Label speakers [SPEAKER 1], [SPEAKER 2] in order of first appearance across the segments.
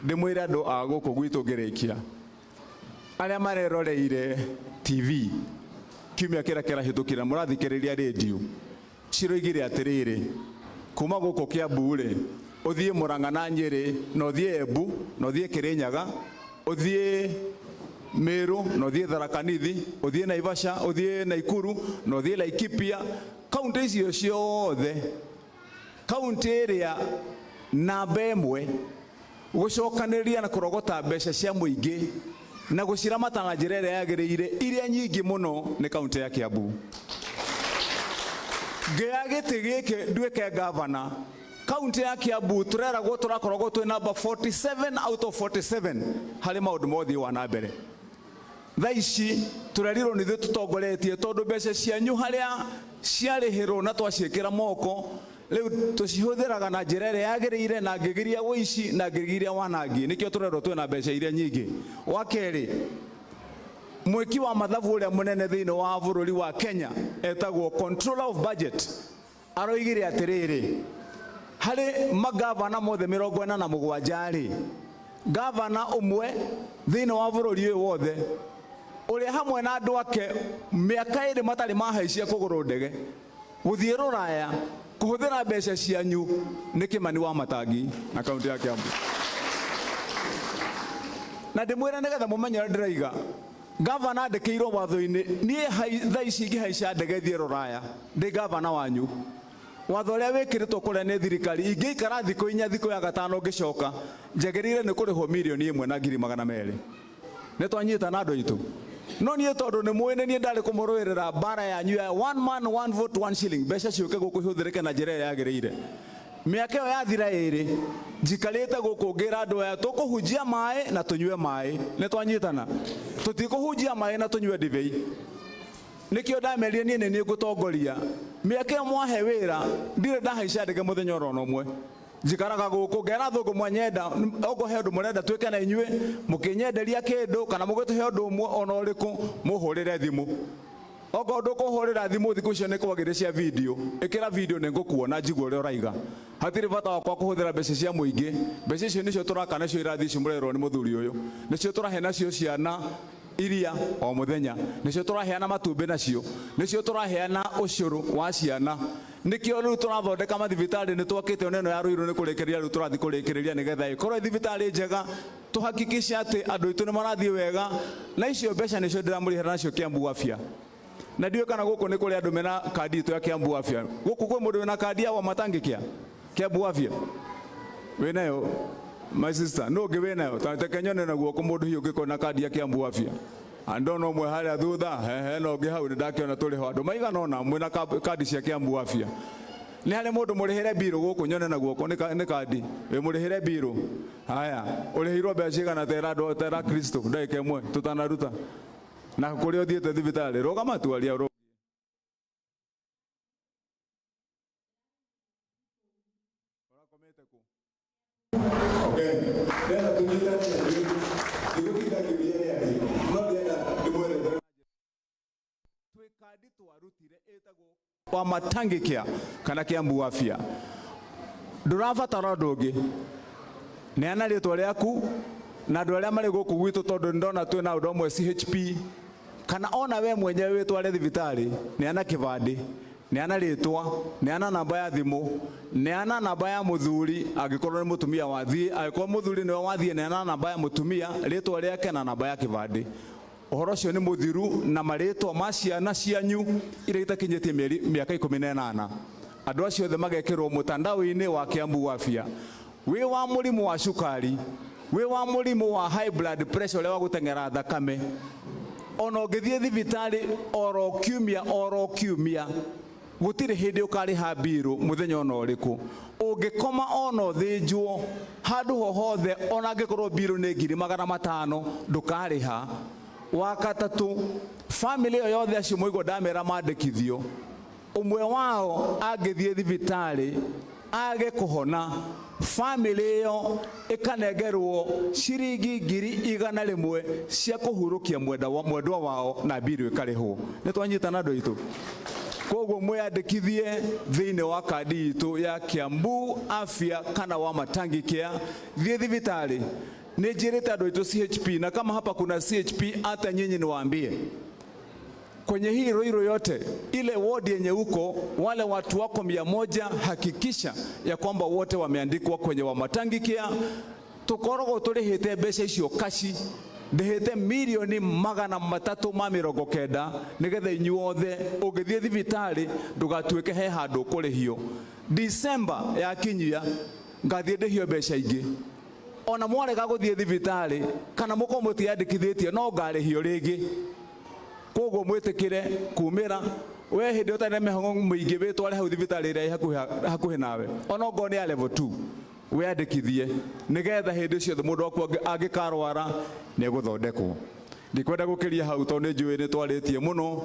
[SPEAKER 1] ndimwira ndo aguko gwitu ngirikia aria mareroreire TV kiumia kira hitukira murathikiriria radio ciroigire atiriri kuma guko Kiambu ri uthie Murang'a na Nyeri na uthie Embu na uthie Kirinyaga uthie Meru na uthie Tharaka Nithi uthie Naivasha uthie Naikuru na uthie Laikipia kaunti icio ciothe kaunti iria namba imwe gucokaniria na kurogota mbeca cia muingi na guciramata na njira iria yagiriire iria nyingi muno ni kaunti ya Kiambu. Ngea giti giki nduike governor kaunti ya Kiambu tureragwo turakoragwo twi number 47 out of 47 hari maundu mothi wa na mbere. Thaici turerirwo ni tutongoretie tondu mbeca cianyu haria ciarihirwo na twaciikira moko riu tucihuthiraga na njira iria yagiriire na ngigiria wici na ngigiria wanangi nikio turerwo twi na mbeca iria nyingi. Wa keri mwiki wa mathabu uria munene thiini wa bururi wa Kenya etagwo controller of budget aroigire atiriri hari magavana mothe 47 ri gavana umwe thiini wa bururi uyu wothe uria hamwe na andu ake miaka iri matari mahaicia kuguru ndege guthie Ruraya kuhuthira mbeca cianyu ni Kimani wa Matangi na kaunti ya Kiambu. Na ndimwira nigetha mumenye ndiraiga gavana ndekeirwo watho-ini nie thaici ingihaica ndege thie Ruraya ndi gavana wanyu watho uria wikiritwo kuria ni thirikari ingiikara thiku 4 thiku ya gatano ngicoka njagirire ni kurihwo milioni 1,200,000 ni twanyita na andu aitu no nie tondu ni mwene nie ndari kumuruirira bara yanyu ya 1 man 1 vote 1 shilling mbeca ciuke guku ihuthirike na njira yagiriire. Miaka iyo yathira iri njikarite guku ngira andu aya tukuhunjia mai na tunywe mai ni twanyitana tutikuhunjia mai na tunywe ndibei nikio ndamerire nie ni ngutongoria miaka iyo mwahe wira ndire ndahaica ndege muthenya oro nomwe njikaraga guku ngera thugu mwanyenda ogo he ndu murenda twike na inywe mukinyenderia kindu kana mugituhe ndu umwe ona uriku muhurire thimu ogo ndukuhurira thimu thiku cio ni kwagiricia video ikira video ni ngukuona njigwo uri uraiga hatiri bata wakwa kuhuthira mbeca cia muingi mbeca icio nicio turaka nacio irathi icio murerwo ni muthuri uyu nicio turahe nacio ciana iria o muthenya nicio turaheana matumbi nacio nicio turaheana ucuru wa ciana nikio riu turathondeka mathibitari ni twakite oneno ya ruiru ni kurikiria riu turathi kurikiriria nigetha ikorwo thibitari njega tuhakikishe ati andu aitu ni marathie wega na icio mbeca nicio ndiramurihira nacio Kiambu Afya. Na ndio kana guku ni kuri andu mena kadi itu ya Kiambu Afya guku kwe mundu wina kadi ya Wamatangikia Kiambu Afya winayo my sister no give winayo tatekenyone na guku mundu hiyo ngikona kadi ya Kiambu Afya andono mwe haria thutha hehe no ngi hau ndakiona turi ho andu maiga nona mwina kadi cia Kiambu Afya ni hari mundu murihire biro guku nyone na guku ni kadi we murihire biro haya urihirwo mbeca cigana tera Kristo ndaike imwe tutanaruta na kuria thiete thibitari rogama tuaria ro urakomete ku okay nenda tunyita ndio kibiria yake no nenda ndimwere twikadi twarutire etagwo Wamatangikia kana Kiambu Afya ndurabatara ndungi neana ritwa riaku na andu aria mari guku gwitu tondu ndona twina undu umwe CHP kana ona we mwenyewe witware thibitari neana kibandi neana ritwa neana namba ya thimu neana namba ya muthuri agikorwo ni mutumia wathie agikorwo muthuri niwe wathie neana namba ya mutumia ritwa riake na namba ya kibandi uhoro cio ni muthiru na maritwa ma ciana cianyu iria itakinyitie miaka 18 andu acio othe magekirwo mutandao-ini wa Kiambu Afya wi wa murimu wa cukari we wa murimu wa high blood pressure uria wa gutengera thakame ona ngithie thibitari oro kiumia gutire hindi ukariha biru muthenya ona uriku ungikoma ona thinjwo handu hohothe ona ngikorwo biru ni 500 ndukariha. Wa gatatu family yo yothe acio moigo ndamera mandikithio umwe wao angithie thibitari age kuhona family yo ikanengerwo ciringi 100,000 cia kuhurukia mwendwa wao na biru ikarihwo. Ni twanyitana andu aitu koguo mwiyandikithie thiini wa kadi itu ya Kiambu Afya kana Wamatangi Care. Thie thibitari ni njirite andu itu CHP, na kama hapa kuna CHP hata nyinyi niwaambie, kwenye hii Ruiru yote ile wodi yenye uko wale watu wako 100, hakikisha ya kwamba wote wameandikwa kwenye Wamatangi Care. Tukorogo turihite mbeca icio kashi, ndihite milioni 390 nigetha inyuothe ugithie thibitari ndugatuike he handu kurihio. December ya kinyia ngathie ndihio mbeca ingi, ona mwarega guthie thibitari kana muko mutiandikithitie no ngarihio ringi. Koguo mwitikire kumira we hindi utane mehongo muingi witware hau thibitari ria hakuhi nawe, ona ngo ni ya level 2 wiyandikithie nigetha hindi ciothe mundu waku angikarwara ni guthondekwo. Ndikwenda gukiria hau tondu njui ni twaritie muno,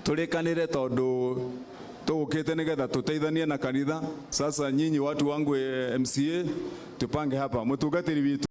[SPEAKER 1] turikanire tondu tugukite nigetha tuteithanie na kanitha. Sasa nyinyi watu wangu MCA tupange hapa mutungatiri witu